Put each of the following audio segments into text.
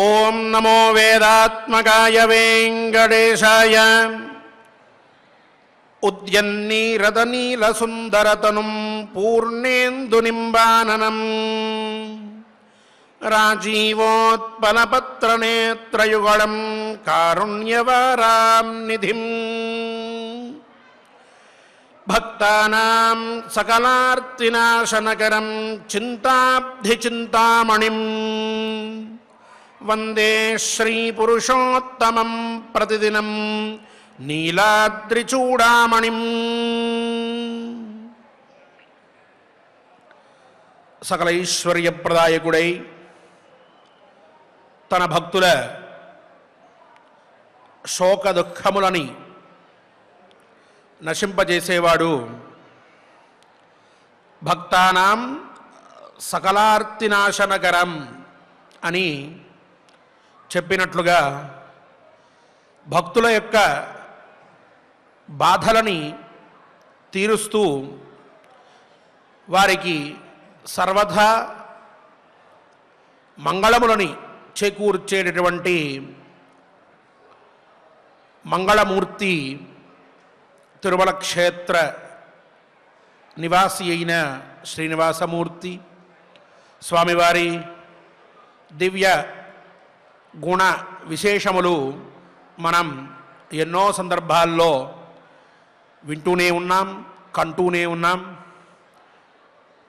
ఓం నమో వేదాత్మకాయ వెంకటేశాయ. ఉద్యన్నీరదనీలసుందరతనుం పూర్ణేందునింబాననం రాజీవోత్పలపత్రనేత్రయుగళం కారుణ్యవారాం నిధిం భక్తానాం సకలార్తినాశనకరం చింతాబ్ధిచింతామణిం వందే శ్రీపురుషోత్తమం ప్రతిదినం నీలాద్రిచూడామణిం. సకల ఐశ్వర్యప్రదాయకుడై తన భక్తుల శోక దుఃఖములని నశింపజేసేవాడు, భక్తానాం సకలార్తినాశనకరం అని చెప్పినట్లుగా భక్తుల యొక్క బాధలని తీరుస్తూ వారికి సర్వదా మంగళములని చేకూర్చేటటువంటి మంగళమూర్తి తిరుమల క్షేత్ర నివాసి అయిన శ్రీనివాసమూర్తి స్వామివారి దివ్య గుణ విశేషములు మనం ఎన్నో సందర్భాల్లో వింటూనే ఉన్నాం, కంటూనే ఉన్నాం.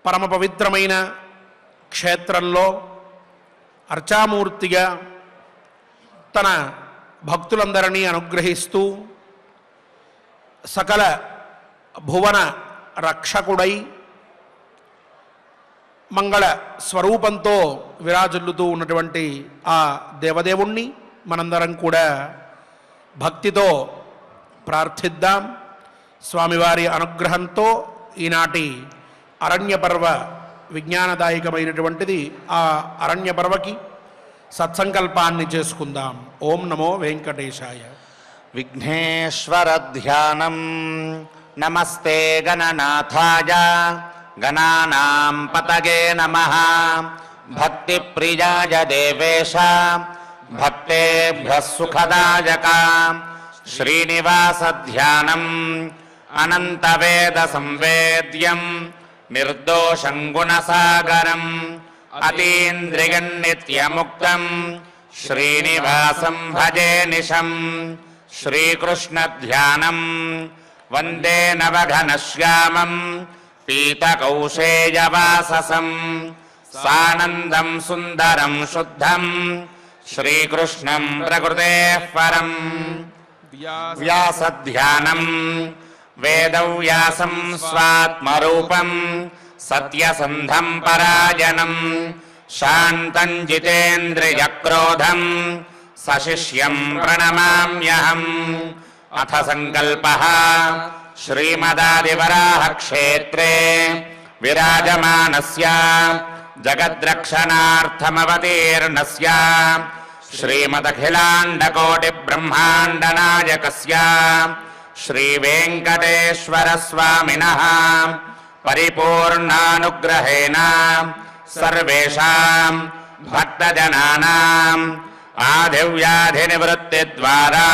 పరమ పవిత్రమైన క్షేత్రంలో అర్చామూర్తిగా తన భక్తులందరినీ అనుగ్రహిస్తూ సకల భువన రక్షకుడై మంగళ స్వరూపంతో విరాజిల్లుతూ ఉన్నటువంటి ఆ దేవదేవుణ్ణి మనందరం కూడా భక్తితో ప్రార్థిద్దాం. స్వామివారి అనుగ్రహంతో ఈనాటి అరణ్యపర్వ విజ్ఞానదాయకమైనటువంటిది. ఆ అరణ్యపర్వకి సత్సంకల్పాన్ని చేసుకుందాం. ఓం నమో వెంకటేశాయ. విఘ్నేశ్వర ధ్యానం. నమస్తే గణనాథాయ గణానాం పతగే నమః. భక్తి ప్రియాయ దేవేశ భక్తేభ్యః సుఖదాయక. శ్రీనివాస ధ్యానం అనంత వేద సంవేద్యం నిర్దోషం గుణసాగరం అతీంద్రియం నిత్యముక్తం శ్రీనివాసం భజే నిశం. శ్రీకృష్ణ ధ్యానం వందే నవఘనశ్యామం పీతకౌశేయవాససం సానందం సుందరం శుద్ధం శ్రీకృష్ణం ప్రకృతేః పరం. వ్యాసధ్యానం వేదవ్యాసం స్వాత్మరూపం సత్యసంధం పరాయణం శాంతం జితేంద్రియక్రోధం సశిష్యం ప్రణమామ్యహం. అథ సంకల్పః శ్రీమదాదివరాహ క్షేత్రే విరాజమానస్య జగద్రక్షణార్థమవతీర్ణస్య శ్రీమదఖిలాండకోటి బ్రహ్మాండ నాయకస్య శ్రీ వెంకటేశ్వర స్వామినః పరిపూర్ణానుగ్రహేణ సర్వేషాం భక్తజనానాం ఆదివ్యాధి నివృత్తి ద్వారా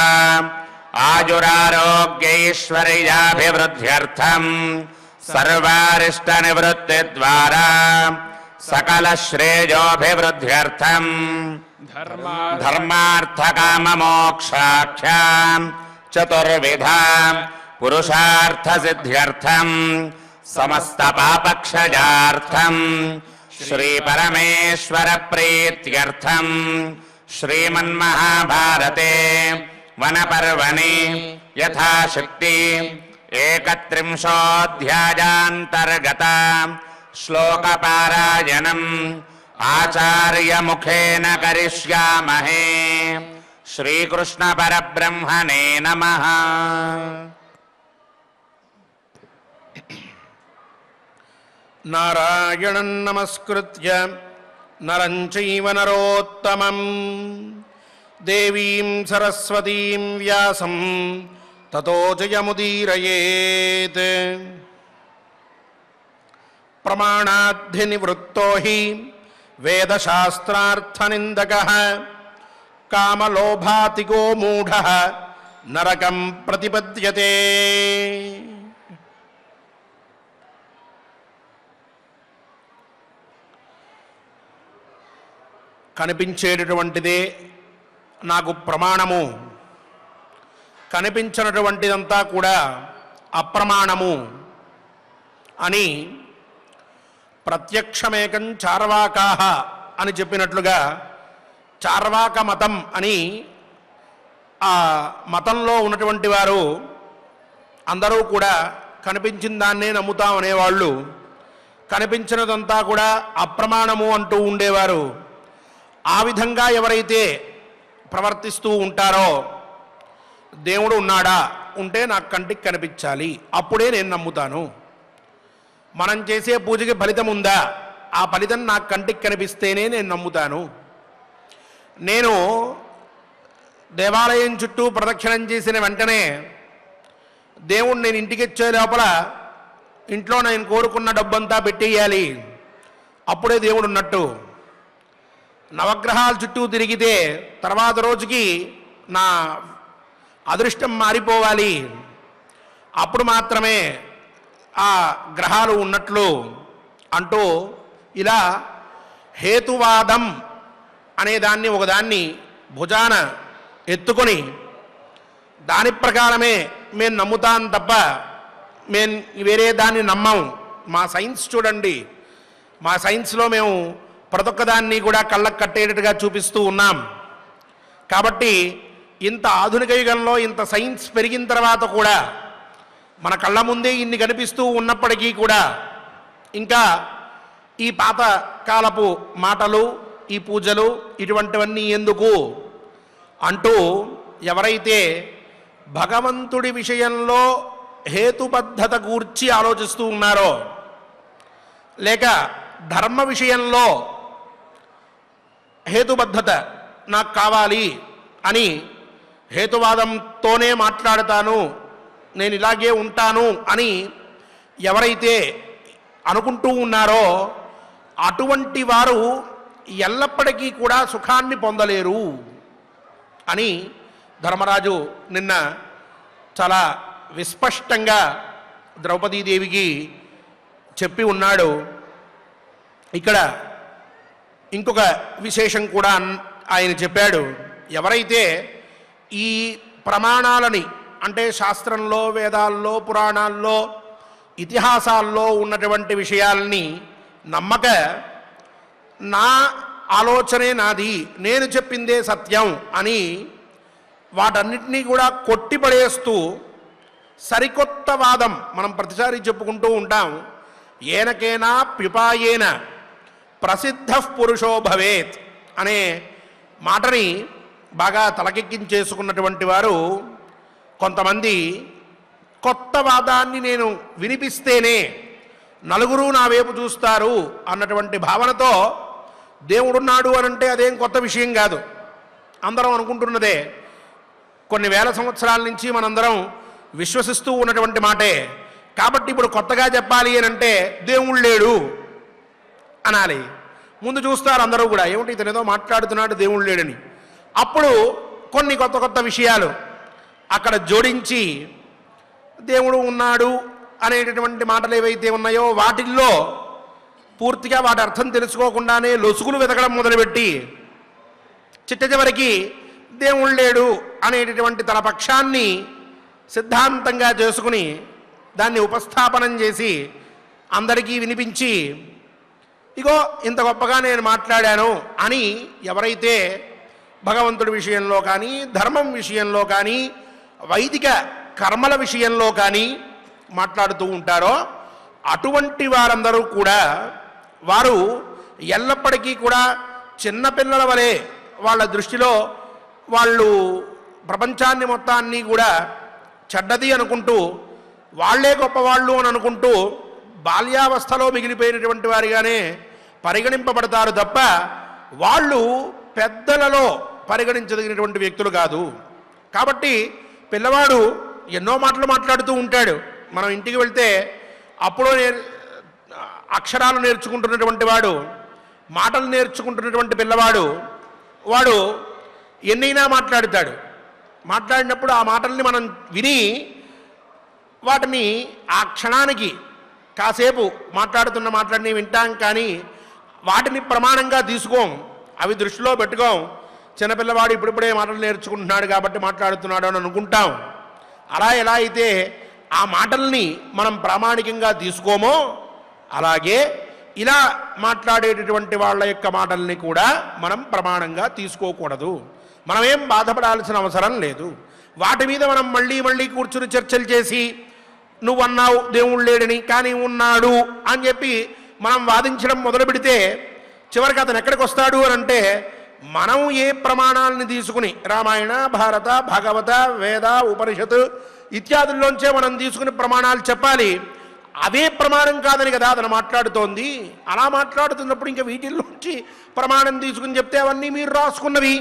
ఆయురారోగ్యైశ్వర్యాభివృద్ధ్యర్థం సర్వారిష్ట నివృత్తి ద్వారా సకల శ్రేయోభివృద్ధ్యర్థం ధర్మార్థకామమోక్షాఖ్యాం చతుర్విధా పురుషార్థ సిద్ధ్యర్థం సమస్త పాపక్షయార్థం శ్రీ పరమేశ్వర ప్రీత్యర్థం శ్రీమన్మహాభారతే వనపర్వణి యథాశక్తి 31 శ్లోకపారాయణం ఆచార్యముఖేన కరిష్యామహే. శ్రీకృష్ణ పరబ్రహ్మణే నమః. నారాయణం నమస్కృత్య నరం చైవ నరోత్తమం దేవీం సరస్వతీం వ్యాసం తతో జయముదీరయేత్. ప్రమాణాద్ధి నివృత్తో హి వేదశాస్త్రార్థనిందకః కామలోభాతిగో మూఢ నరకం ప్రతిపద్యతే. కనిపించేటటువంటిదే నాకు ప్రమాణము, కనిపించినటువంటిదంతా కూడా అప్రమాణము అని ప్రత్యక్షమేకం చార్వాకాహ అని చెప్పినట్లుగా చార్వాక మతం అని ఆ మతంలో ఉన్నటువంటి వారు అందరూ కూడా కనిపించిన దాన్నే నమ్ముతాం అనేవాళ్ళు, కనిపించినదంతా కూడా అప్రమాణము అంటూ ఉండేవారు. ఆ విధంగా ఎవరైతే ప్రవర్తిస్తూ ఉంటారో, దేవుడు ఉన్నాడా, ఉంటే నాకు కంటికి కనిపించాలి, అప్పుడే నేను నమ్ముతాను. మనం చేసే పూజకి ఫలితం ఉందా, ఆ ఫలితం నాకు కంటికి కనిపిస్తేనే నేను నమ్ముతాను. నేను దేవాలయం చుట్టూ ప్రదక్షిణం చేసిన వెంటనే దేవుడు నేను ఇంటికి వచ్చే లోపల ఇంట్లో నేను కోరుకున్న డబ్బంతా పెట్టేయాలి, అప్పుడే దేవుడు ఉన్నట్టు. నవగ్రహాల చుట్టూ తిరిగితే తర్వాత రోజుకి నా అదృష్టం మారిపోవాలి, అప్పుడు మాత్రమే ఆ గ్రహాలు ఉన్నట్లు అంటూ ఇలా హేతువాదం అనేదాన్ని ఒకదాన్ని భుజాన ఎత్తుకొని దాని ప్రకారమే మేము నమ్ముతాం తప్ప మేము వేరే దాన్ని నమ్మం. మా సైన్స్ చూడండి, మా సైన్స్లో మేము ప్రతి ఒక్కదాన్ని కూడా కళ్ళకు కట్టేటట్టుగా చూపిస్తూ ఉన్నాం. కాబట్టి ఇంత ఆధునిక యుగంలో ఇంత సైన్స్ పెరిగిన తర్వాత కూడా మన కళ్ళ ముందే ఇన్ని కనిపిస్తూ ఉన్నప్పటికీ కూడా ఇంకా ఈ పాత కాలపు మాటలు, ఈ పూజలు ఇటువంటివన్నీ ఎందుకు అంటూ ఎవరైతే భగవంతుడి విషయంలో హేతుబద్ధత గూర్చి ఆలోచిస్తూ ఉన్నారో, లేక ధర్మ విషయంలో హేతుబద్ధత నాకు కావాలి అని హేతువాదంతోనే మాట్లాడతాను, నేను ఇలాగే ఉంటాను అని ఎవరైతే అనుకుంటూ ఉన్నారో అటువంటి వారు ఎల్లప్పటికీ కూడా సుఖాన్ని పొందలేరు అని ధర్మరాజు నిన్న చాలా విస్పష్టంగా ద్రౌపదీదేవికి చెప్పి ఉన్నాడు. ఇక్కడ ఇంకొక విశేషం కూడా ఆయన చెప్పాడు. ఎవరైతే ఈ ప్రమాణాలని అంటే శాస్త్రంలో, వేదాల్లో, పురాణాల్లో, ఇతిహాసాల్లో ఉన్నటువంటి విషయాల్ని నమ్మక నా ఆలోచనే నాది, నేను చెప్పిందే సత్యం అని వాటన్నిటినీ కూడా కొట్టిపడేస్తూ సరికొత్త వాదం మనం ప్రతిసారి చెప్పుకుంటూ ఉంటాం. ఏనకేనా ప్యుపాయేన ప్రసిద్ధ పురుషో భవేత్ అనే మాటని బాగా తలకెక్కించేసుకున్నటువంటి వారు కొంతమంది కొత్త వాదాన్ని నేను వినిపిస్తేనే నలుగురు నా వైపు చూస్తారు అన్నటువంటి భావనతో దేవుడున్నాడు అనంటే అదేం కొత్త విషయం కాదు, అందరం అనుకుంటున్నదే. కొన్ని వేల సంవత్సరాల నుంచి మనందరం విశ్వసిస్తూ ఉన్నటువంటి మాటే. కాబట్టి ఇప్పుడు కొత్తగా చెప్పాలి అని అంటే దేవుడు లేడు అనాలి. ముందు చూస్తారు అందరూ కూడా, ఏమిటి ఇతను ఏదో మాట్లాడుతున్నాడు దేవుడు లేడని. అప్పుడు కొన్ని కొత్త కొత్త విషయాలు అక్కడ జోడించి దేవుడు ఉన్నాడు అనేటటువంటి మాటలు ఏవైతే ఉన్నాయో వాటిల్లో పూర్తిగా వాటి అర్థం తెలుసుకోకుండానే లొసుగులు వెతకడం మొదలుపెట్టి చిట్ట చివరికి దేవుడు లేడు అనేటటువంటి తన పక్షాన్ని సిద్ధాంతంగా చేసుకుని దాన్ని ఉపస్థాపనం చేసి అందరికీ వినిపించి ఇగో ఇంత గొప్పగా నేను మాట్లాడాను అని ఎవరైతే భగవంతుడి విషయంలో కానీ, ధర్మం విషయంలో కానీ, వైదిక కర్మల విషయంలో కానీ మాట్లాడుతూ ఉంటారో అటువంటి వారందరూ కూడా వారు ఎల్లప్పటికీ కూడా చిన్నపిల్లల వలె వాళ్ళ దృష్టిలో వాళ్ళు ప్రపంచాన్ని మొత్తాన్ని కూడా చెడ్డది అనుకుంటూ వాళ్లే గొప్పవాళ్ళు అని అనుకుంటూ బాల్యావస్థలో మిగిలిపోయినటువంటి వారిగానే పరిగణింపబడతారు తప్ప వాళ్ళు పెద్దలలో పరిగణించదగినటువంటి వ్యక్తులు కాదు. కాబట్టి పిల్లవాడు ఎన్నో మాటలు మాట్లాడుతూ ఉంటాడు. మనం ఇంటికి వెళ్తే అప్పుడు అక్షరాలు నేర్చుకుంటున్నటువంటి వాడు, మాటలు నేర్చుకుంటున్నటువంటి పిల్లవాడు వాడు ఎన్నైనా మాట్లాడతాడు. మాట్లాడినప్పుడు ఆ మాటల్ని మనం విని వాటిని ఆ క్షణానికి కాసేపు మాట్లాడుతున్న మాటలన్నీ వింటాం, కానీ వాటిని ప్రమాణంగా తీసుకోం, అవి దృష్టిలో పెట్టుకోం. చిన్నపిల్లవాడు ఇప్పుడిప్పుడే మాటలు నేర్చుకుంటున్నాడు కాబట్టి మాట్లాడుతున్నాడు అని అనుకుంటాం. అలా ఎలా అయితే ఆ మాటల్ని మనం ప్రామాణికంగా తీసుకోమో అలాగే ఇలా మాట్లాడేటటువంటి వాళ్ళ యొక్క మాటల్ని కూడా మనం ప్రమాణంగా తీసుకోకూడదు. మనమేం బాధపడాల్సిన అవసరం లేదు. వాటి మీద మనం మళ్ళీ మళ్ళీ కూర్చుని చర్చలు చేసి నువ్వన్నావు దేవుడు లేడని, కానీ ఉన్నాడు అని చెప్పి మనం వాదించడం మొదలు పెడితే చివరికి అతను ఎక్కడికి వస్తాడు అని అంటే, మనం ఏ ప్రమాణాలని తీసుకుని రామాయణ, భారత, భాగవత, వేద, ఉపనిషత్తు ఇత్యాదుల్లోంచే మనం తీసుకుని ప్రమాణాలు చెప్పాలి. అవే ప్రమాణం కాదని కదా అతను మాట్లాడుతోంది. అలా మాట్లాడుతున్నప్పుడు ఇంకా వీటిల్లోంచి ప్రమాణం తీసుకుని చెప్తే అవన్నీ మీరు రాసుకున్నవి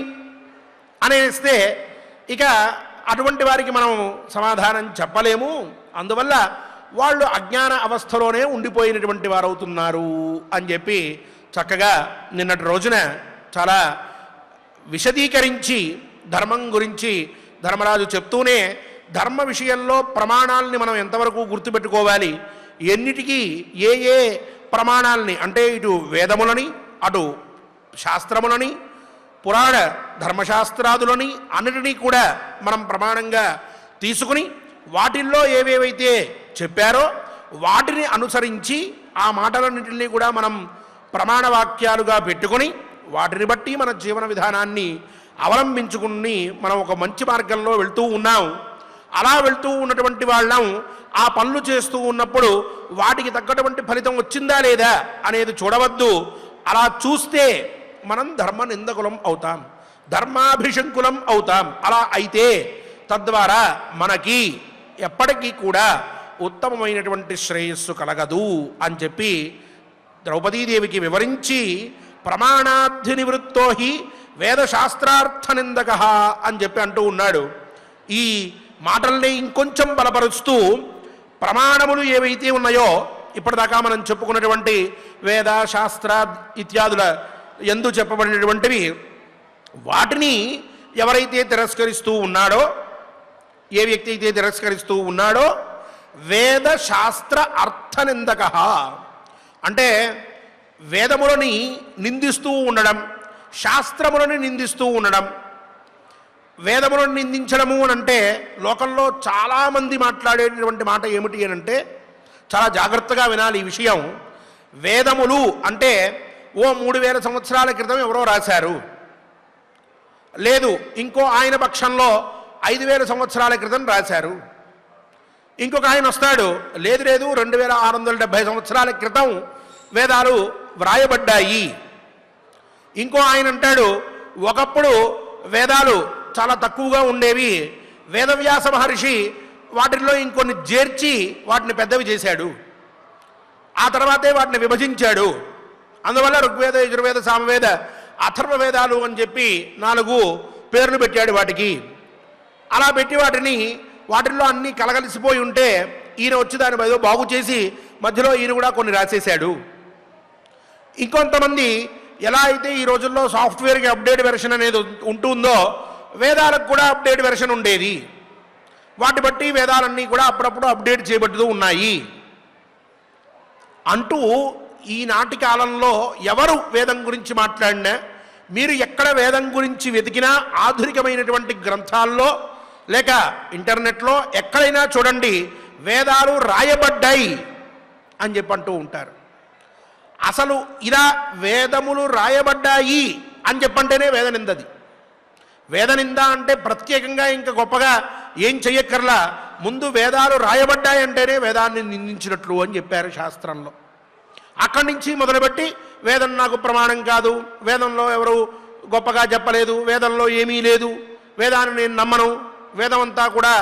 అనేస్తే ఇక అటువంటి వారికి మనం సమాధానం చెప్పలేము. అందువల్ల వాళ్ళు అజ్ఞాన అవస్థలోనే ఉండిపోయినటువంటి వారు అవుతున్నారు అని చెప్పి చక్కగా నిన్నటి రోజున చాలా విశదీకరించి ధర్మం గురించి ధర్మరాజు చెప్తూనే ధర్మ విషయంలో ప్రమాణాలని మనం ఎంతవరకు గుర్తుపెట్టుకోవాలి, ఎన్నిటికీ ఏ ఏ ప్రమాణాలని అంటే ఇటు వేదములని అటు శాస్త్రములని పురాణ ధర్మశాస్త్రాదులని అన్నిటినీ కూడా మనం ప్రమాణంగా తీసుకుని వాటిల్లో ఏవేవైతే చెప్పారో వాటిని అనుసరించి ఆ మాటలన్నింటినీ కూడా మనం ప్రమాణవాక్యాలుగా పెట్టుకొని వాటిని బట్టి మన జీవన విధానాన్ని అవలంబించుకుని మనం ఒక మంచి మార్గంలో వెళ్తూ ఉన్నాం. అలా వెళ్తూ ఉన్నటువంటి వాళ్ళం ఆ పనులు చేస్తూ ఉన్నప్పుడు వాటికి తగ్గటువంటి ఫలితం వచ్చిందా లేదా అనేది చూడవద్దు. అలా చూస్తే మనం ధర్మ నిందకులం అవుతాం, ధర్మాభిషంకులం అవుతాం. అలా అయితే తద్వారా మనకి ఎప్పటికీ కూడా ఉత్తమమైనటువంటి శ్రేయస్సు కలగదు అని చెప్పి ద్రౌపదీదేవికి వివరించి ప్రమాణార్థి నివృత్తో హి వేదశాస్త్రార్థ నిందక అని చెప్పి అంటూ ఉన్నాడు. ఈ మాటల్ని ఇంకొంచెం బలపరుస్తూ ప్రమాణములు ఏవైతే ఉన్నాయో ఇప్పటిదాకా మనం చెప్పుకున్నటువంటి వేద శాస్త్ర ఇత్యాదుల యందు చెప్పబడినటువంటివి వాటిని ఎవరైతే తిరస్కరిస్తూ ఉన్నాడో, ఏ వ్యక్తి అయితే తిరస్కరిస్తూ ఉన్నాడో వేద శాస్త్ర అర్థనిందక అంటే వేదములని నిందిస్తూ ఉండడం, శాస్త్రములని నిందిస్తూ ఉండడం. వేదములను నిందించడము అని అంటే లోకంలో చాలామంది మాట్లాడేటటువంటి మాట ఏమిటి అని అంటే, చాలా జాగ్రత్తగా వినాలి ఈ విషయం. వేదములు అంటే ఓ 3000 సంవత్సరాల క్రితం ఎవరో రాశారు, లేదు ఇంకో ఆయన పక్షంలో 5000 సంవత్సరాల క్రితం రాశారు, ఇంకొక ఆయన వస్తాడు లేదు లేదు 2670 సంవత్సరాల క్రితం వేదాలు వ్రాయబడ్డాయి, ఇంకో ఆయన అంటాడు ఒకప్పుడు వేదాలు చాలా తక్కువగా ఉండేవి, వేదవ్యాస మహర్షి వాటిల్లో ఇంకొన్ని చేర్చి వాటిని పెద్దవి చేశాడు, ఆ తర్వాతే వాటిని విభజించాడు, అందువల్ల ఋగ్వేద యజుర్వేద సామవేద అథర్వ వేదాలు అని చెప్పి 4 పేర్లు పెట్టాడు వాటికి. అలా పెట్టి వాటిల్లో అన్నీ కలగలిసిపోయి ఉంటే ఈయన వచ్చి దాన్ని ఏదో బాగు చేసి మధ్యలో ఈయన కూడా కొన్ని రాసేశాడు. ఇంకొంతమంది ఎలా అయితే ఈ రోజుల్లో సాఫ్ట్వేర్కి అప్డేట్ వెర్షన్ అనేది ఉంటుందో వేదాలకు కూడా అప్డేట్ వెర్షన్ ఉండేది, వాటి బట్టి వేదాలన్నీ కూడా అప్పుడప్పుడు అప్డేట్ చేయబడుతూ ఉన్నాయి అంటూ ఈనాటి కాలంలో ఎవరు వేదం గురించి మాట్లాడినా, మీరు ఎక్కడ వేదం గురించి వెతికినా ఆధునికమైనటువంటి గ్రంథాల్లో లేక ఇంటర్నెట్లో ఎక్కడైనా చూడండి వేదాలు రాయబడ్డాయి అని చెప్పంటూ ఉంటారు. అసలు ఇలా వేదములు రాయబడ్డాయి అని చెప్పంటేనే వేదనిందది. వేదనింద అంటే ప్రత్యేకంగా ఇంకా గొప్పగా ఏం చెయ్యక్కర్లా, ముందు వేదాలు రాయబడ్డాయంటేనే వేదాన్ని నిందించినట్లు అని చెప్పారు శాస్త్రంలో. అక్కడి నుంచి మొదలుపెట్టి వేదం నాకు ప్రమాణం కాదు, వేదంలో ఎవరు గొప్పగా చెప్పలేదు, వేదంలో ఏమీ లేదు, వేదాన్ని నేను నమ్మను, వేదం అంతా కూడా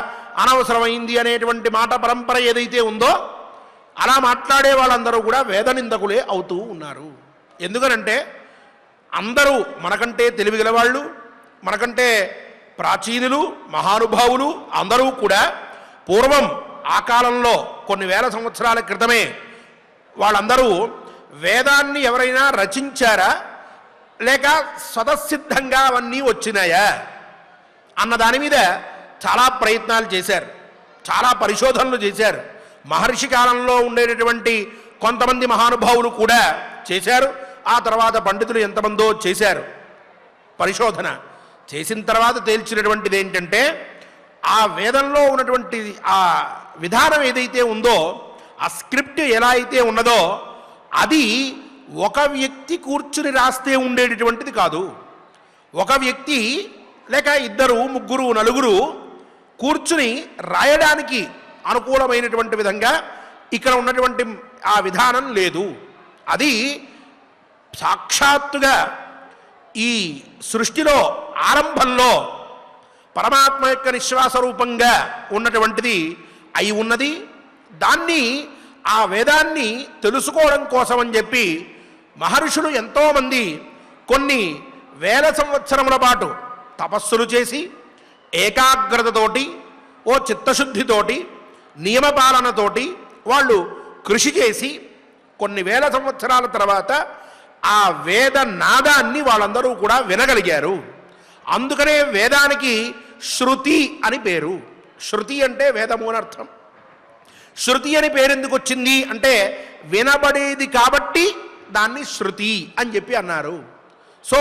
అనవసరమైంది అనేటువంటి మాట పరంపర ఏదైతే ఉందో అలా మాట్లాడే వాళ్ళందరూ కూడా వేదనిందకులే అవుతూ ఉన్నారు. ఎందుకనంటే అందరూ మనకంటే తెలివిగల వాళ్ళు, మనకంటే ప్రాచీనులు, మహానుభావులు అందరూ కూడా పూర్వం ఆ కాలంలో కొన్ని వేల సంవత్సరాల క్రితమే వాళ్ళందరూ వేదాన్ని ఎవరైనా రచించారా, లేక స్వతసిద్ధంగా అవన్నీ వచ్చినాయా అన్న దాని మీద చాలా ప్రయత్నాలు చేశారు, చాలా పరిశోధనలు చేశారు. మహర్షి కాలంలో ఉండేటటువంటి కొంతమంది మహానుభావులు కూడా చేశారు. ఆ తర్వాత పండితులు ఎంతమందో చేశారు. పరిశోధన చేసిన తర్వాత తేల్చినటువంటిది ఏంటంటే, ఆ వేదంలో ఉన్నటువంటి ఆ విధానం ఏదైతే ఉందో, ఆ స్క్రిప్ట్ ఎలా అయితే ఉన్నదో, అది ఒక వ్యక్తి కూర్చుని రాస్తే ఉండేటటువంటిది కాదు. ఒక వ్యక్తి లేక ఇద్దరు, ముగ్గురు, నలుగురు కూర్చుని రాయడానికి అనుకూలమైనటువంటి విధంగా ఇక్కడ ఉన్నటువంటి ఆ విధానం లేదు. అది సాక్షాత్తుగా ఈ సృష్టిలో ఆరంభంలో పరమాత్మ యొక్క నిశ్వాస రూపంగా ఉన్నటువంటిది అయి ఉన్నది. దాన్ని, ఆ వేదాన్ని తెలుసుకోవడం కోసం అని చెప్పి మహర్షులు ఎంతోమంది కొన్ని వేల సంవత్సరముల పాటు తపస్సులు చేసి, ఏకాగ్రతతోటి, ఓ చిత్తశుద్ధితోటి, నియమపాలనతోటి వాళ్ళు కృషి చేసి కొన్ని వేల సంవత్సరాల తర్వాత ఆ వేద నాదాన్ని వాళ్ళందరూ కూడా వినగలిగారు. అందుకనే వేదానికి శృతి అని పేరు. శృతి అంటే వేదము అని అర్థం. శృతి అని పేరు ఎందుకు వచ్చింది అంటే, వినబడేది కాబట్టి దాన్ని శృతి అని చెప్పి అన్నారు. సో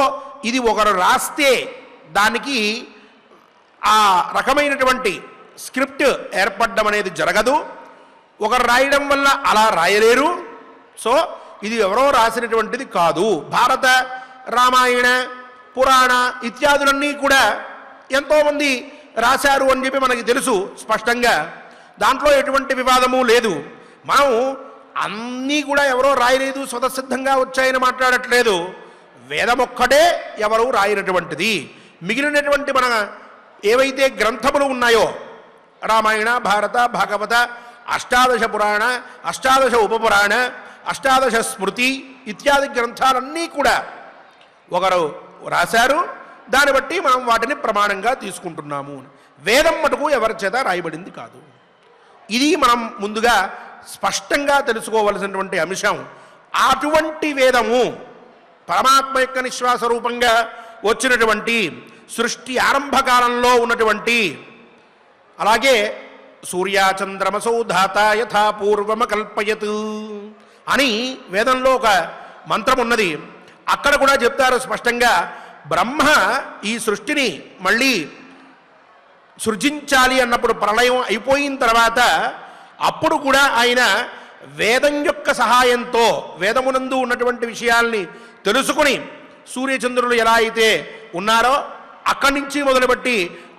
ఇది ఒకరు రాస్తే దానికి ఆ రకమైనటువంటి స్క్రిప్ట్ ఏర్పడడం అనేది జరగదు. ఒకరు రాయడం వల్ల అలా రాయలేరు. సో ఇది ఎవరో రాసినటువంటిది కాదు. భారత, రామాయణ, పురాణ ఇత్యాదులన్నీ కూడా ఎంతోమంది రాశారు అని చెప్పి మనకి తెలుసు స్పష్టంగా. దాంట్లో ఎటువంటి వివాదము లేదు. మనం అన్నీ కూడా ఎవరో రాయలేదు, స్వతసిద్ధంగా వచ్చాయని మాట్లాడట్లేదు. వేదమొక్కటే ఎవరు రాయినటువంటిది. మిగిలినటువంటి మన ఏవైతే గ్రంథములు ఉన్నాయో, రామాయణ, భారత, భాగవత, అష్టాదశ పురాణ, అష్టాదశ ఉపపురాణ, అష్టాదశ స్మృతి ఇత్యాది గ్రంథాలన్నీ కూడా ఒకరు రాశారు. దాన్ని బట్టి మనం వాటిని ప్రమాణంగా తీసుకుంటున్నాము. వేదం మటుకు ఎవరి చేత రాయబడింది కాదు. ఇది మనం ముందుగా స్పష్టంగా తెలుసుకోవలసినటువంటి అంశం. అటువంటి వేదము పరమాత్మ యొక్క నిశ్వాస రూపంగా వచ్చినటువంటి, సృష్టి ఆరంభకాలంలో ఉన్నటువంటి, అలాగే సూర్యాచంద్రమసౌ ధాత యథా పూర్వమకల్పయత్ అని వేదంలో ఒక మంత్రం ఉన్నది. అక్కడ కూడా చెప్తారు స్పష్టంగా, బ్రహ్మ ఈ సృష్టిని మళ్ళీ సృజించాలి అన్నప్పుడు, ప్రళయం అయిపోయిన తర్వాత అప్పుడు కూడా ఆయన వేదం యొక్క సహాయంతో వేదమునందు ఉన్నటువంటి విషయాల్ని తెలుసుకుని, సూర్యచంద్రులు ఎలా అయితే ఉన్నారో అక్కడి నుంచి మొదలుపెట్టి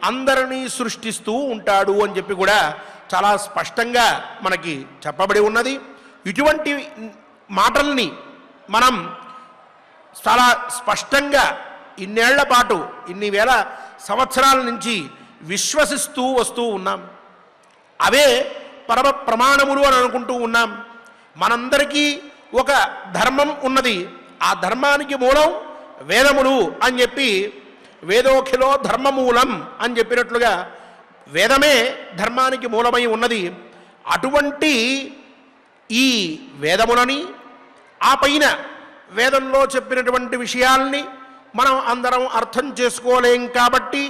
అందరినీ సృష్టిస్తూ ఉంటాడు అని చెప్పి కూడా చాలా స్పష్టంగా మనకి చెప్పబడి ఉన్నది. ఇటువంటి మాటల్ని మనం చాలా స్పష్టంగా ఇన్నేళ్ల పాటు, ఇన్ని వేల సంవత్సరాల నుంచి విశ్వసిస్తూ వస్తూ ఉన్నాం. అవే పరమ ప్రమాణములు అని అనుకుంటూ ఉన్నాం. మనందరికీ ఒక ధర్మం ఉన్నది. ఆ ధర్మానికి మూలం వేదములు అని చెప్పి, వేదోఖిలో ధర్మమూలం అని చెప్పినట్లుగా వేదమే ధర్మానికి మూలమై ఉన్నది. అటువంటి ఈ వేదములని, ఆ పైన వేదంలో చెప్పినటువంటి విషయాల్ని మనం అందరం అర్థం చేసుకోలేం కాబట్టి,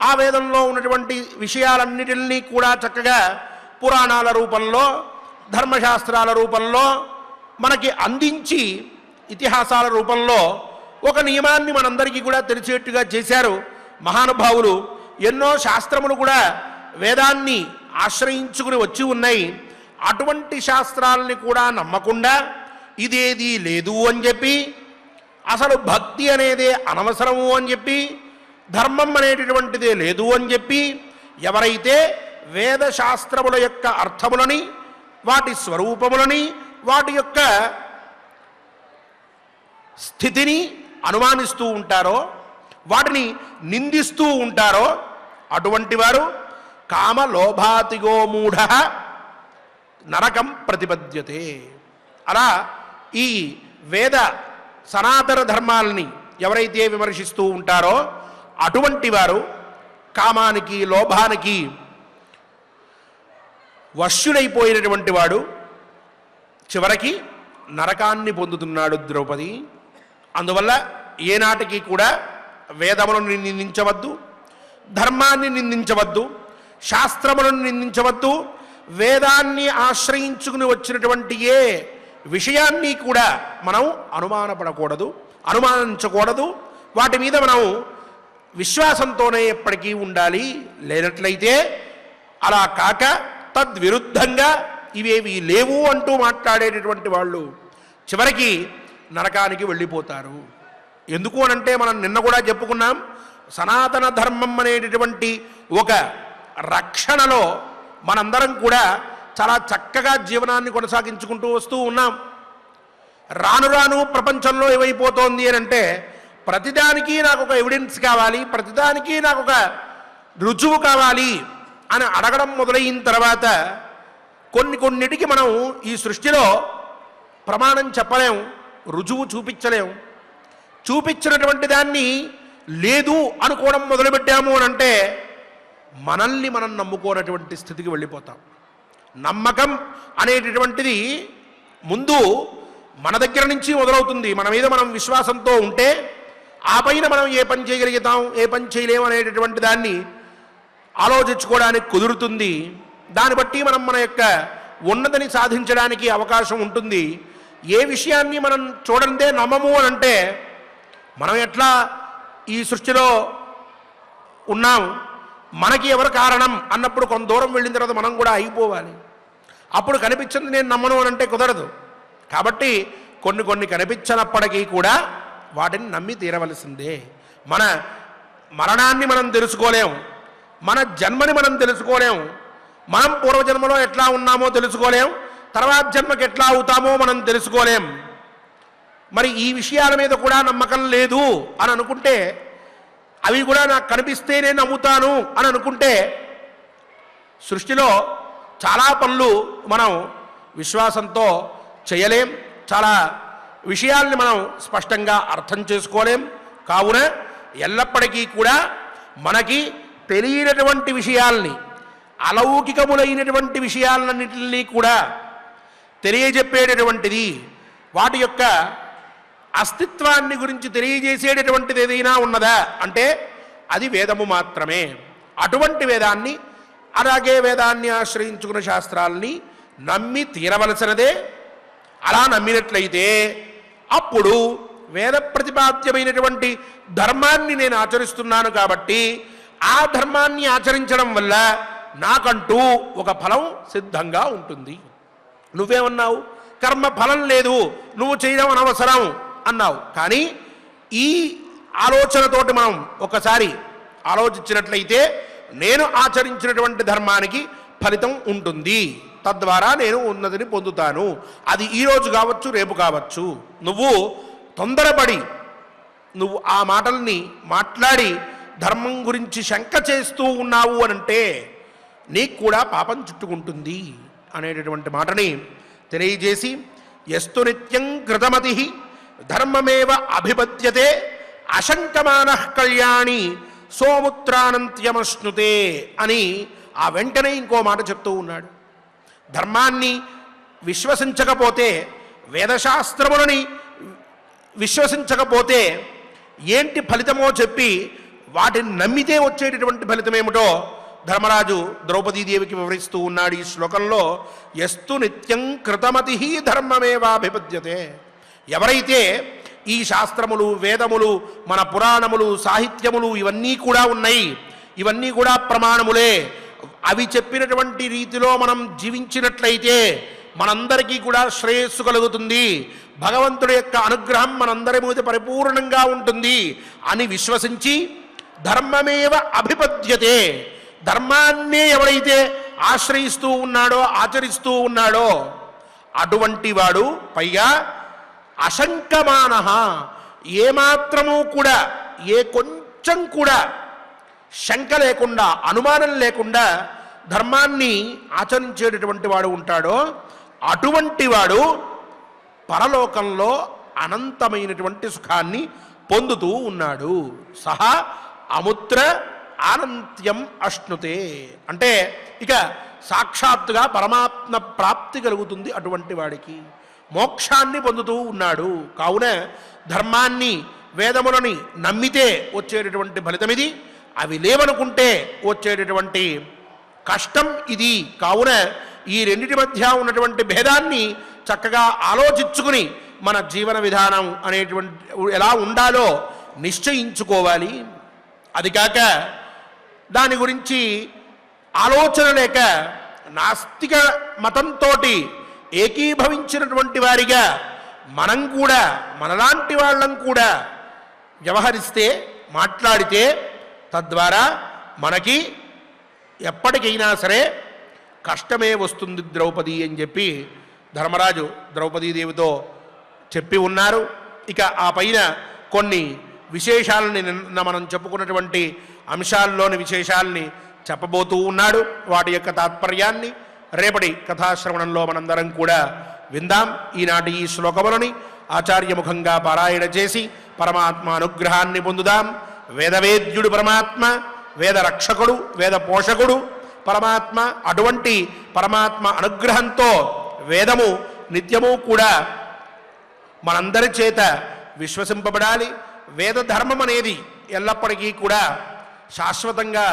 ఆ వేదంలో ఉన్నటువంటి విషయాలన్నిటినీ కూడా చక్కగా పురాణాల రూపంలో, ధర్మశాస్త్రాల రూపంలో మనకి అందించి, ఇతిహాసాల రూపంలో ఒక నియమాన్ని మనందరికీ కూడా తెలిసేట్టుగా చేశారు మహానుభావులు. ఎన్నో శాస్త్రములు కూడా వేదాన్ని ఆశ్రయించుకుని వచ్చి ఉన్నాయి. అటువంటి శాస్త్రాలని కూడా నమ్మకుండా ఇదేది లేదు అని చెప్పి, అసలు భక్తి అనేదే అనవసరము అని చెప్పి, ధర్మం అనేటటువంటిదే లేదు అని చెప్పి, ఎవరైతే వేదశాస్త్రముల యొక్క అర్థములని, వాటి స్వరూపములని, వాటి యొక్క స్థితిని అనుమానిస్తూ ఉంటారో, వాటిని నిందిస్తూ ఉంటారో, అటువంటి వారు కామలోభాతిగో మూఢ నరకం ప్రతిపద్యతే. అలా ఈ వేద సనాతన ధర్మాలని ఎవరైతే విమర్శిస్తూ ఉంటారో అటువంటి వారు కామానికి, లోభానికి వశ్యుడైపోయినటువంటి వాడు చివరికి నరకాన్ని పొందుతున్నాడు ద్రౌపది. అందువల్ల ఏనాటికి కూడా వేదములను నిందించవద్దు, ధర్మాన్ని నిందించవద్దు, శాస్త్రములను నిందించవద్దు, వేదాన్ని ఆశ్రయించుకుని వచ్చినటువంటి ఏ విషయాన్ని కూడా మనం అనుమానపడకూడదు, అనుమానించకూడదు. వాటి మీద మనం విశ్వాసంతోనే ఎప్పటికీ ఉండాలి. లేనట్లయితే అలా కాక తద్విరుద్ధంగా ఇవేవి లేవు అంటూ మాట్లాడేటటువంటి వాళ్ళు చివరికి నరకానికి వెళ్ళిపోతారు. ఎందుకు అనంటే మనం నిన్న కూడా చెప్పుకున్నాం, సనాతన ధర్మం అనేటటువంటి ఒక రక్షణలో మనందరం కూడా చాలా చక్కగా జీవనాన్ని కొనసాగించుకుంటూ వస్తూ ఉన్నాం. రాను రాను ప్రపంచంలో ఏమైపోతోంది అని అంటే ప్రతిదానికి నాకు ఒక ఎవిడెన్స్ కావాలి, ప్రతిదానికి నాకు ఒక రుజువు కావాలి అని అడగడం మొదలైన తర్వాత కొన్నిటికి మనం ఈ సృష్టిలో ప్రమాణం చెప్పలేం, రుజువు చూపించలేం. చూపించినటువంటి దాన్ని లేదు అనుకోవడం మొదలుపెట్టాము అని అంటే మనల్ని మనం నమ్ముకోనటువంటి స్థితికి వెళ్ళిపోతాం. నమ్మకం అనేటటువంటిది ముందు మన దగ్గర నుంచి మొదలవుతుంది. మన మీద మనం విశ్వాసంతో ఉంటే ఆ పైన మనం ఏ పని చేయగలుగుతాం, ఏ పని చేయలేము అనేటటువంటి దాన్ని ఆలోచించుకోవడానికి కుదురుతుంది. దాన్ని బట్టి మనం మన యొక్క ఉన్నతిని సాధించడానికి అవకాశం ఉంటుంది. ఏ విషయాన్ని మనం చూడందే నమ్మము అని అంటే మనం ఎట్లా ఈ సృష్టిలో ఉన్నాం, మనకి ఎవరు కారణం అన్నప్పుడు కొంత దూరం వెళ్ళిన తర్వాత మనం కూడా అయిపోవాలి. అప్పుడు కనిపించింది నేను నమ్మను అని అంటే కుదరదు. కాబట్టి కొన్ని కనిపించినప్పటికీ కూడా వాటిని నమ్మి తీరవలసిందే. మన మరణాన్ని మనం తెలుసుకోలేం, మన జన్మని మనం తెలుసుకోలేం, మనం పూర్వజన్మలో ఎట్లా ఉన్నామో తెలుసుకోలేం, తర్వాత జన్మకి ఎట్లా అవుతామో మనం తెలుసుకోలేం. మరి ఈ విషయాల మీద కూడా నమ్మకం లేదు అని అనుకుంటే, అవి కూడా నాకు కనిపిస్తేనే నమ్ముతాను అని అనుకుంటే సృష్టిలో చాలా పనులు మనం విశ్వాసంతో చేయలేం, చాలా విషయాల్ని మనం స్పష్టంగా అర్థం చేసుకోలేం. కావున ఎల్లప్పటికీ కూడా మనకి తెలియనటువంటి విషయాల్ని, అలౌకికములైనటువంటి విషయాలన్నింటినీ కూడా తెలియజెప్పేటటువంటిది, వాటి యొక్క అస్తిత్వాన్ని గురించి తెలియజేసేటటువంటిది ఏదైనా ఉన్నదా అంటే అది వేదము మాత్రమే. అటువంటి వేదాన్ని, అలాగే వేదాన్ని ఆశ్రయించుకున్న శాస్త్రాల్ని నమ్మి తీరవలసినదే. అలా నమ్మినట్లయితే అప్పుడు వేద ప్రతిపాద్యమైనటువంటి ధర్మాన్ని నేను ఆచరిస్తున్నాను కాబట్టి ఆ ధర్మాన్ని ఆచరించడం వల్ల నాకంటూ ఒక ఫలం సిద్ధంగా ఉంటుంది. నువ్వేమన్నావు? కర్మ ఫలం లేదు, నువ్వు చేయడం అనవసరం అన్నావు. కానీ ఈ ఆలోచనతోటి మనం ఒకసారి ఆలోచించినట్లయితే నేను ఆచరించినటువంటి ధర్మానికి ఫలితం ఉంటుంది, తద్వారా నేను ఉన్నతిని పొందుతాను. అది ఈరోజు కావచ్చు, రేపు కావచ్చు. నువ్వు తొందరపడి నువ్వు ఆ మాటల్ని మాట్లాడి ధర్మం గురించి శంక చేస్తూ ఉన్నావు అనంటే నీకు కూడా పాపం చుట్టుకుంటుంది అనేటటువంటి మాటని తెలియజేసి, యస్తు నిత్యం కృతమతి ధర్మమేవ అభిపద్యతే అశంకమానః కళ్యాణి సోముత్రానంత్యమశ్నుతే అని ఆ వెంటనే ఇంకో మాట చెప్తూ ఉన్నాడు. ధర్మాన్ని విశ్వసించకపోతే, వేదశాస్త్రములని విశ్వసించకపోతే ఏంటి ఫలితమో చెప్పి వాటిని నమ్మితే వచ్చేటటువంటి ఫలితం ఏమిటో ధర్మరాజు ద్రౌపదీదేవికి వివరిస్తూ ఉన్నాడు ఈ శ్లోకంలో. యస్తు నిత్యం కృతమతి ధర్మమేవాభిపద్యతే. ఎవరైతే ఈ శాస్త్రములు, వేదములు, మన పురాణములు, సాహిత్యములు ఇవన్నీ కూడా ఉన్నాయి, ఇవన్నీ కూడా ప్రమాణములే, అవి చెప్పినటువంటి రీతిలో మనం జీవించినట్లయితే మనందరికీ కూడా శ్రేయస్సు కలుగుతుంది, భగవంతుడి యొక్క అనుగ్రహం మనందరి మీద పరిపూర్ణంగా ఉంటుంది అని విశ్వసించి ధర్మమేవ అభిపద్యతే, ధర్మాన్నే ఎవరైతే ఆశ్రయిస్తూ ఉన్నాడో, ఆచరిస్తూ ఉన్నాడో అటువంటి వాడు పైగా అశంకమానః, ఏమాత్రము కూడా, ఏ కొంచెం కూడా శంక లేకుండా, అనుమానం లేకుండా ధర్మాన్ని ఆచరించేటటువంటి వాడు ఉంటాడో అటువంటి వాడు పరలోకంలో అనంతమైనటువంటి సుఖాన్ని పొందుతూ ఉన్నాడు. సహా అముత్ర ఆనంత్యం అశ్నుతే అంటే ఇక సాక్షాత్తుగా పరమాత్మ ప్రాప్తి కలుగుతుంది అటువంటి వాడికి, మోక్షాన్ని పొందుతూ ఉన్నాడు. కావున ధర్మాన్ని వేదములని నమ్మితే వచ్చేటటువంటి ఫలితం ఇది, అవి లేవనుకుంటే వచ్చేటటువంటి కష్టం ఇది. కావున ఈ రెండిటి మధ్య ఉన్నటువంటి భేదాన్ని చక్కగా ఆలోచించుకుని మన జీవన విధానం అనేటువంటి ఎలా ఉండాలో నిశ్చయించుకోవాలి. అది కాక దాని గురించి ఆలోచన లేక నాస్తిక మతంతో ఏకీభవించినటువంటి వారిగా మనం కూడా మనలాంటి వాళ్ళం కూడా వ్యవహరిస్తే, మాట్లాడితే తద్వారా మనకి ఎప్పటికైనా సరే కష్టమే వస్తుంది ద్రౌపది అని చెప్పి ధర్మరాజు ద్రౌపదీదేవితో చెప్పి ఉన్నారు. ఇక ఆ పైన కొన్ని విశేషాలని నిన్న మనం చెప్పుకున్నటువంటి అంశాల్లోని విశేషాలని చెప్పబోతూ ఉన్నాడు. వాటి యొక్క తాత్పర్యాన్ని రేపటి కథాశ్రవణంలో మనందరం కూడా విందాం. ఈనాటి ఈ శ్లోకములని ఆచార్యముఖంగా పారాయణ చేసి పరమాత్మ అనుగ్రహాన్ని పొందుదాం. వేదవేద్యుడు పరమాత్మ, వేద రక్షకుడు, వేద పోషకుడు పరమాత్మ. అటువంటి పరమాత్మ అనుగ్రహంతో వేదము నిత్యము కూడా మనందరి చేత విశ్వసింపబడాలి. వేద ధర్మం అనేది ఎల్లప్పటికీ కూడా శాశ్వతంగా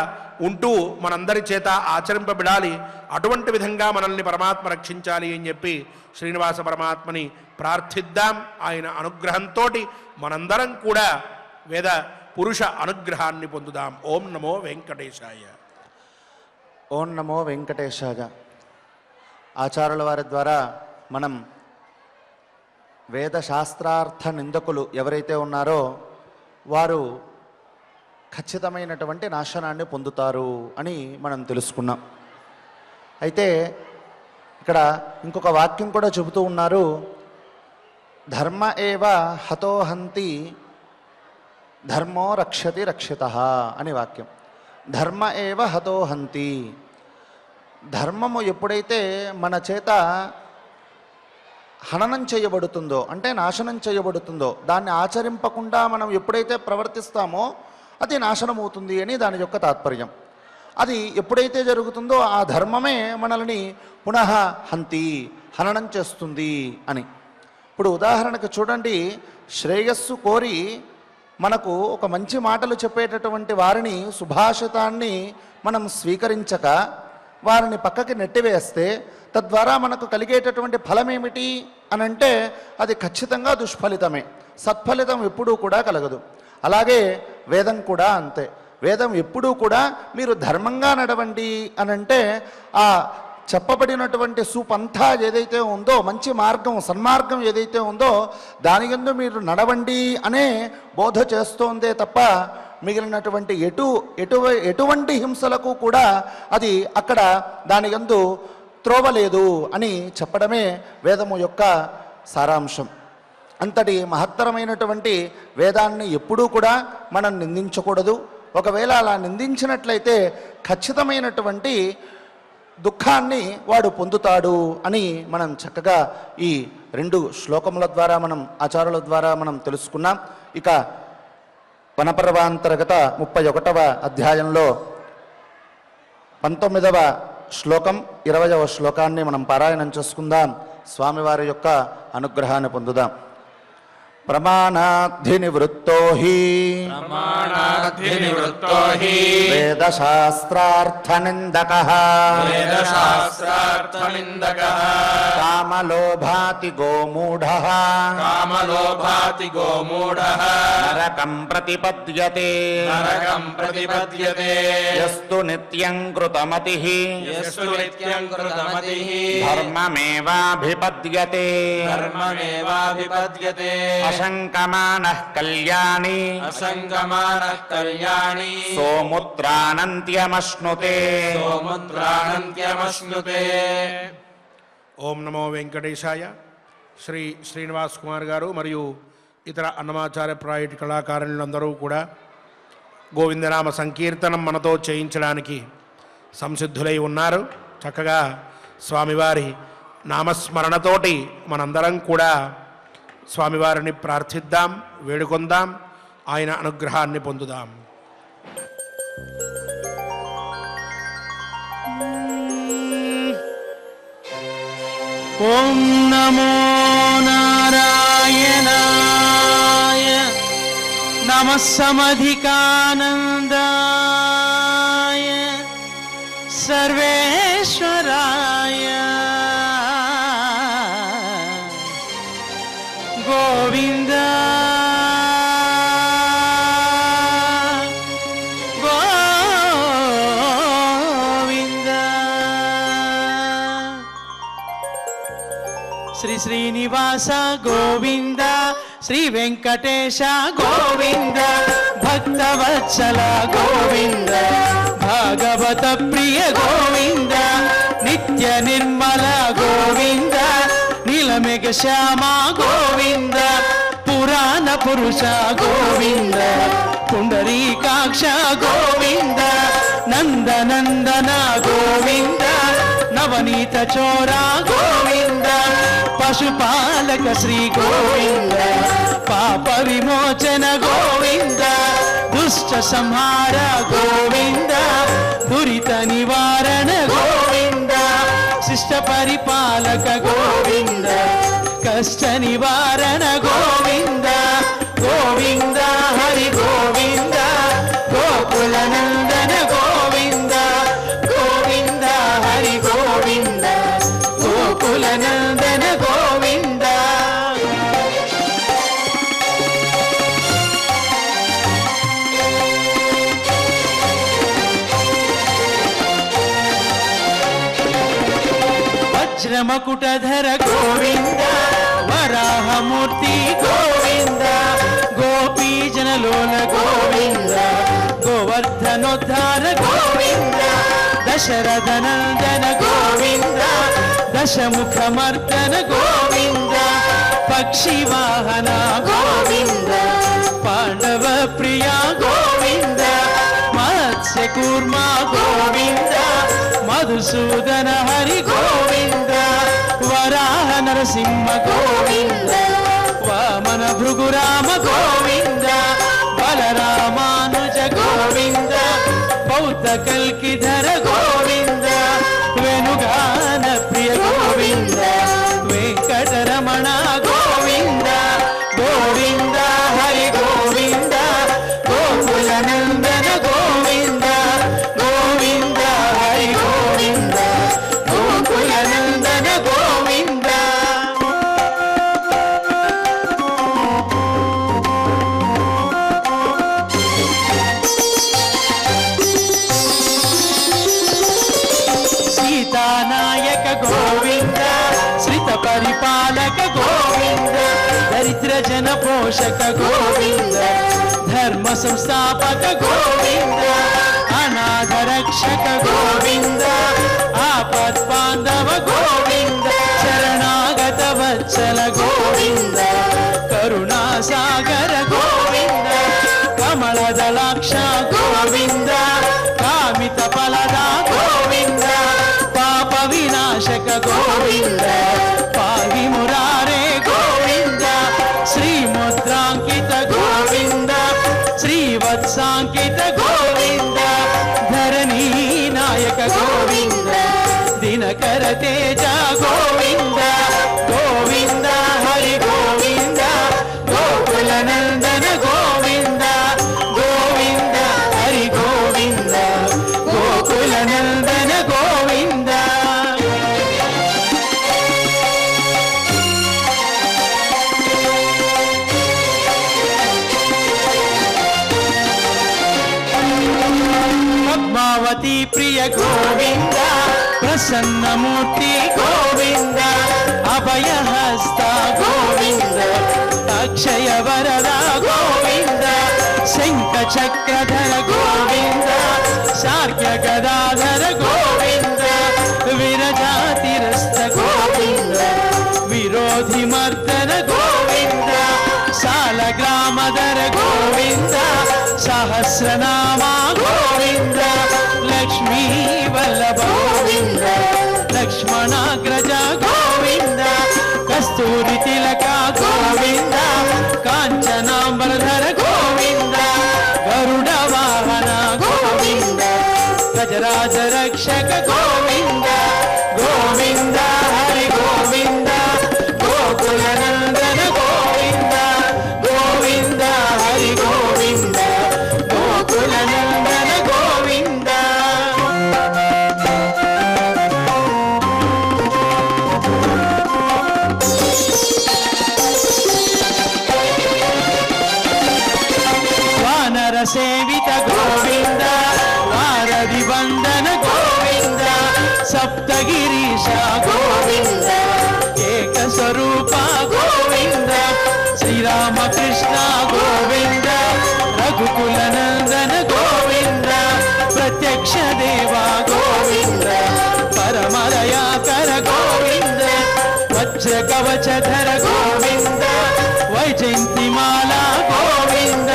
ఉంటూ మనందరి చేత ఆచరింపబడాలి. అటువంటి విధంగా మనల్ని పరమాత్మ రక్షించాలి అని చెప్పి శ్రీనివాస పరమాత్మని ప్రార్థిద్దాం. ఆయన అనుగ్రహంతో మనందరం కూడా వేద పురుష అనుగ్రహాన్ని పొందుదాం. ఓం నమో వెంకటేశాయ. ఓం నమో వెంకటేశాయ. ఆచార్యుల వారి ద్వారా మనం వేదశాస్త్రార్థ నిందకులు ఎవరైతే ఉన్నారో వారు ఖచ్చితమైనటువంటి నాశనాన్ని పొందుతారు అని మనం తెలుసుకున్నాం. అయితే ఇక్కడ ఇంకొక వాక్యం కూడా చెబుతూ ఉన్నారు. ధర్మ ఏవ హతోహంతి ధర్మో రక్షతి రక్షితః అని వాక్యం. ధర్మ ఏవ హతోహంతి. ధర్మము ఎప్పుడైతే మన చేత హననం చేయబడుతుందో, అంటే నాశనం చేయబడుతుందో, దాన్ని ఆచరింపకుండా మనం ఎప్పుడైతే ప్రవర్తిస్తామో అది నాశనం అవుతుంది అని దాని యొక్క తాత్పర్యం. అది ఎప్పుడైతే జరుగుతుందో ఆ ధర్మమే మనల్ని పునః హంతి, హననం చేస్తుంది అని. ఇప్పుడు ఉదాహరణకు చూడండి, శ్రేయస్సు కోరి మనకు ఒక మంచి మాటలు చెప్పేటటువంటి వారిని, సుభాషితాన్ని మనం స్వీకరించక వారిని పక్కకి నెట్టివేస్తే తద్వారా మనకు కలిగేటటువంటి ఫలం ఏమిటి అని అంటే అది ఖచ్చితంగా దుష్ఫలితమే. సత్ఫలితం ఎప్పుడూ కూడా కలగదు. అలాగే వేదం కూడా అంతే. వేదం ఎప్పుడూ కూడా మీరు ధర్మంగా నడవండి అని అంటే ఆ చెప్పబడినటువంటి సుపంథ ఏదైతే ఉందో, మంచి మార్గం, సన్మార్గం ఏదైతే ఉందో దాని యందు మీరు నడవండి అనే బోధ చేస్తోందే తప్ప మిగిలినటువంటి ఎటువంటి హింసలకు కూడా అది అక్కడ దాని యందు త్రోవలేదు అని చెప్పడమే వేదము యొక్క సారాంశం. అంతటి మహత్తరమైనటువంటి వేదాన్ని ఎప్పుడూ కూడా మనం నిందించకూడదు. ఒకవేళ అలా నిందించినట్లయితే ఖచ్చితమైనటువంటి దుఃఖాన్ని వాడు పొందుతాడు అని మనం చక్కగా ఈ రెండు శ్లోకముల ద్వారా మనం ఆచారాల ద్వారా మనం తెలుసుకున్నాం. ఇక వనపర్వాంతర్గత 31వ అధ్యాయంలో 19వ శ్లోకం 20వ శ్లోకాన్ని మనం పారాయణం చేసుకుందాం. స్వామివారి యొక్క అనుగ్రహాన్ని పొందుదాం. ప్రమాణాధినివృత్తో హి వేదశాస్త్రార్థనిందకః కామలోభాతి గోమూఢః నరకం ప్రతిపద్యతే యస్తు నిత్యం కృతమతిః ధర్మమేవాభిపద్యతే అసంకమానః కళ్యాణి సోముత్రానంత్యమశ్నుతే. ఓం నమో వెంకటేశాయ. శ్రీ శ్రీనివాస్ కుమార్ గారు మరియు ఇతర అన్నమాచార్య ప్రాయటి కళాకారులందరూ కూడా గోవిందనామ సంకీర్తనం మనతో చేయించడానికి సంసిద్ధులై ఉన్నారు. చక్కగా స్వామివారి నామస్మరణతోటి మనందరం కూడా స్వామివారిని ప్రార్థిద్దాం, వేడుకొందాం, ఆయన అనుగ్రహాన్ని పొందుదాం. ఓం నమో నారాయణాయ नमः समधिकानन्दाय सर्वेश्वराय गोविन्द गोविन्द श्री श्रीनिवास गोविन्द श्री वेंकटेश गोविंद भक्तवत्सल गोविंद भागवत प्रिय गोविंद नित्य निर्मल गोविंद नीलमेघ श्याम गोविंद पुराण पुरुष गोविंद पुंडरीकाक्ष गोविंद नंदनंदन गोविंद नवनीत चोरा गोविंद पशुपालक श्री गोविंद पाप विमोचन गोविंद दुष्ट संहार गोविंद दुरित निवारण गोविंद शिष्ट परिपालक गोविंद कष्ट निवारण गोविंद गोविंद हरि गोविंद गोकुल नंदन गोविंद गोविंद हरि गोविंद गोकुल नंदन गोविंद वज्रमकुटधर गोविंद वराहमूर्ति गोविंद गोपीजनलोल गोविंद गोवर्धनोद्धार गोविंद दशरथ नंदन गोविंद दशमुखमर्दन गोविंद पक्षी वाहन गोविंद पांडव प्रिया गोविंद मत्स्य कूर्मा गोविंद मधुसूदन हरि गोविंद वराह नरसिंह गोविंद वामन भृगुराम गोविंद बलरामानुज गोविंद बौद्ध कल्किधर गोविंद वेणुगान प्रिय गोविंद वेंकटरमण गोविंद गोविंद हरि गोविंद गोकुल नंदन गोविंद गोविंद हरि गोविंद गोकुल नंदन गोविंद सीतानायक गोविंद श्रित परिपालक गोविंद दरिद्र जन पोषक गोविंद धर्म संस्थापक गोविंद अनाथ रक्षक गोविंद आपद बांधव गोविंद शरणागत वत्सल गोविंद करुणा सागर गोविंद कमल दलाक्ष गोविंद कामित फलदा गोविंद पाप विनाशक गोविंद पाहि मुरारे गोविंद श्रीमुद्रांकित गोविंद श्रीवत्सांकित गोविंद धरणी नायक गोविंद दिनकर तेज गोविंद गोविंद हरि गोविंद गोकुल नंदन गोविंद गोविंद हरि गोविंद गोकुल नंदन गोविंद पद्मावती प्रिय गोविंद प्रसन्न मूर्ति गोविंद अभय हस्ता गोविंद अक्षय वरदा गोविंद शंख चक्रधर गोविंद शार्क्य गदाधर गोविंद विरजातिरस्त गोविंद विरोधि मर्दन गोविंद शालग्रामधर गोविंद सहस्रनामा गोविंद लक्ष्मी वल्लभ गोविंद लक्ष्मणाग्रज गोविंद कस्तूरी तिलक गोविंद कांचनांबरधर गोविंद गरुड़ वाहन गोविंद गजराज रक्षक गोविंद गोविंद हरि गोविंद गोकुल नंदन गोविंद गोविंद हरि गोविंद వజ్ర కవచధర గోవింద వైజయంతిమాల గోవింద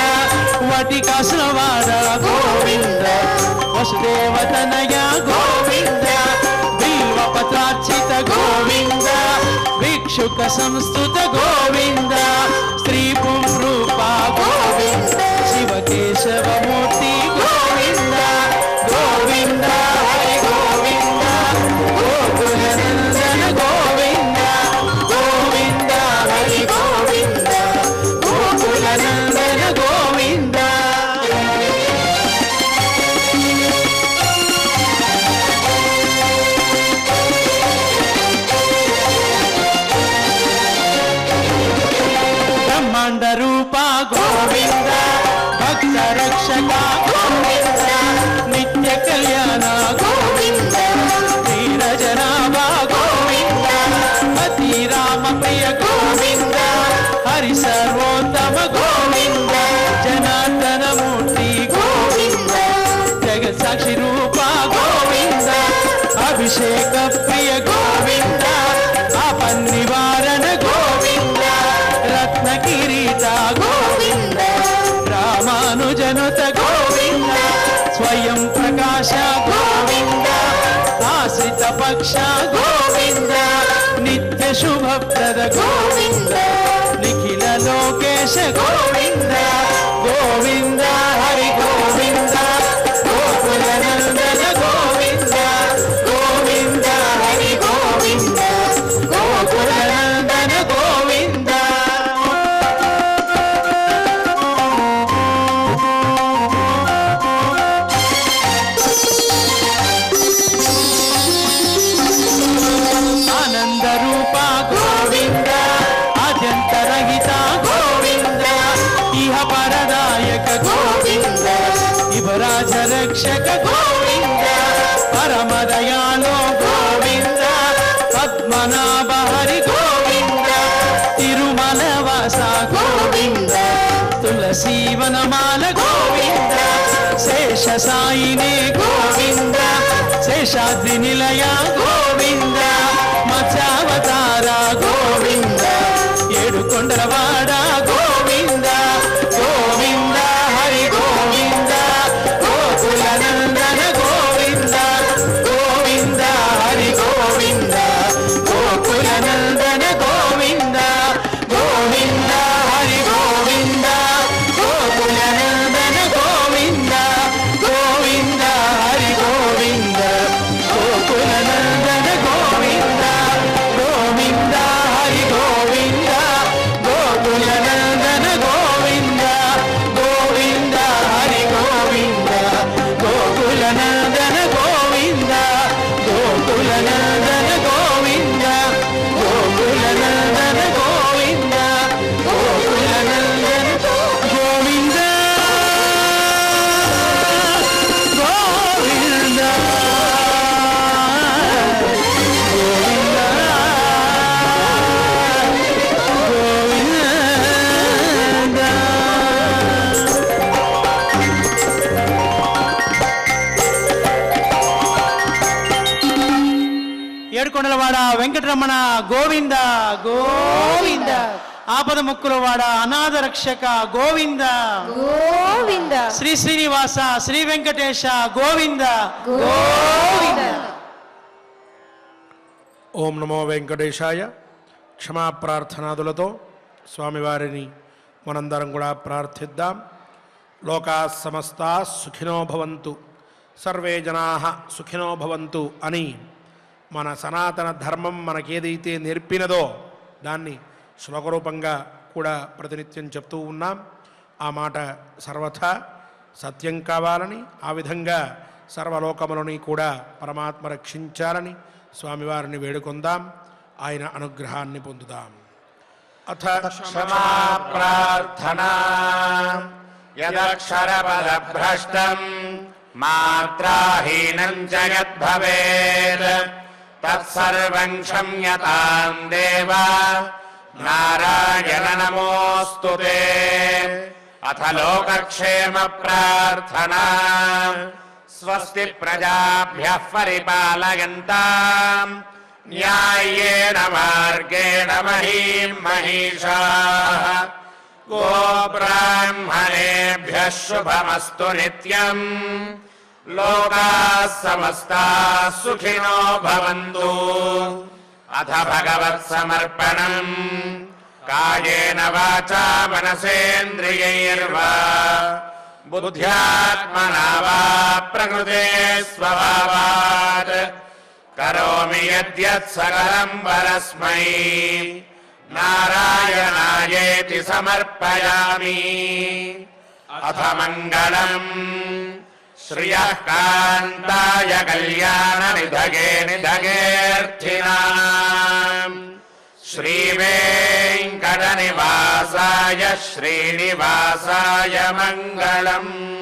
వటికాసురవాడ గోవింద వసుదేవతనయ గోవింద బిల్వపత్రార్చిత గోవింద భిక్షుక సంస్థుత గోవింద స్త్రీ పుంరూప గోవింద శివకేశవమూర్తి గోవింద గోవింద హరి గోవింద గోకులనందన గోవింద గోవింద హరి గోవింద గోకులనందన గోవింద బ్రహ్మాండ రూప గోవింద భక్త రక్షక గోవింద నిత్య కళ్యాణ గోవింద ధీర జనాభ గోవింద అతి రామ ప్రియ గోవింద హరి సర్వోత్తమ గోవింద జనార్దన మూర్తి గోవింద జగత్ సాక్షి రూప గోవింద అభిషేక ప్రియ గోవింద ఆపన్నివారణ గోవింద రత్న కిరీట గోవింద రామానుజనుత గోవింద స్వయం ప్రకాశ గోవింద ఆశ్రిత పక్ష గోవింద నిత్య శుభప్రద గోవింద నిఖిల లోకేశ గోవింద గోవింద హరి గోవింద గోకులనందన గోవింద గోవింద హరి గోవింద గోకులనందన గోవింద ఆనంద రూప గోవింద ఆద్యంతరహిత గోవింద ఇహ పరదాయక గోవింద ఇవరాజ రక్షక గోవింద పరమదయాలో గోవింద పద్మనాభ హరి గోవింద తిరుమల వాస గోవింద తులసీవనమాల గోవింద శేష సాయినే గోవింద శేషాద్రి నిలయ గోవింద మత్స్యావతార గోవింద ఏడుకొండలవాడ గోవింద గోవింద హరి గోవింద గోకులనందన గోవింద గోవింద హరి గోవింద గోకులనందన గోవింద గోవింద హరి గోవింద గోకులనందన గోవింద గోవింద హరి గోవింద గోకులనందన గోవింద గోవింద హరి గోవింద గోకులనందన గోవింద గోవింద హరి గోవింద గోకులనందన గోవింద గోకులనందన గోవింద గోకులనందన గోవింద గోకులనందన గోవింద గోవింద ఏడుకొండలవాడ వెంకటరమణ గోవింద గోవింద ఆపద ముక్కులవాడ అనాథ రక్షక గోవింద గోవింద శ్రీ శ్రీనివాస శ్రీ వెంకటేశ గోవింద గోవింద ఓం నమో వెంకటేశాయ. క్షమాప్రార్థనాదులతో స్వామివారిని మనందరం కూడా ప్రార్థిద్దాం. లోకా సమస్తా సుఖినో భవంతు, సర్వే జనా సుఖినో భవంతు అని మన సనాతన ధర్మం మనకేదైతే నేర్పినదో దాన్ని శ్లోకరూపంగా కూడా ప్రతినిత్యం చెప్తూ ఉన్నాం. ఆ మాట సర్వథా సత్యం కావాలని, ఆ విధంగా సర్వలోకములని కూడా పరమాత్మ రక్షించాలని స్వామివారిని వేడుకొందాం. ఆయన అనుగ్రహాన్ని పొందుదాం. అథ క్షమా ప్రార్థనా యదక్షరపదభ్రష్టం మాత్రాహీనం చ యద్భవేత్ తత్సర్వం క్షమ్యతాం దేవ నారాయణ నమోస్తుతే. అథ లోకక్షేమ ప్రార్థనా స్వస్తి ప్రజాభ్యః పరిపాలయంతాం न्याय्येन मार्गेण महीं महिषाः गोब्राह्मणेभ्यः शुभमस्तु नित्यम् लोकाः समस्ताः सुखिनो भवन्तु। अथ भगवत्समर्पणम् कायेन वाचा मनसेन्द्रियैर्वा बुद्ध्यात्मना वा प्रकृते स्वभावात् करोमि यद्यत् सकलं परस्मै नारायणायेति समर्पयामि। अथ मङ्गलम् श्रियः कान्ताय कल्याणनिधगे निधगेऽर्थिनाम् श्रीवेङ्कटनिवासाय श्रीनिवासाय मङ्गलम्।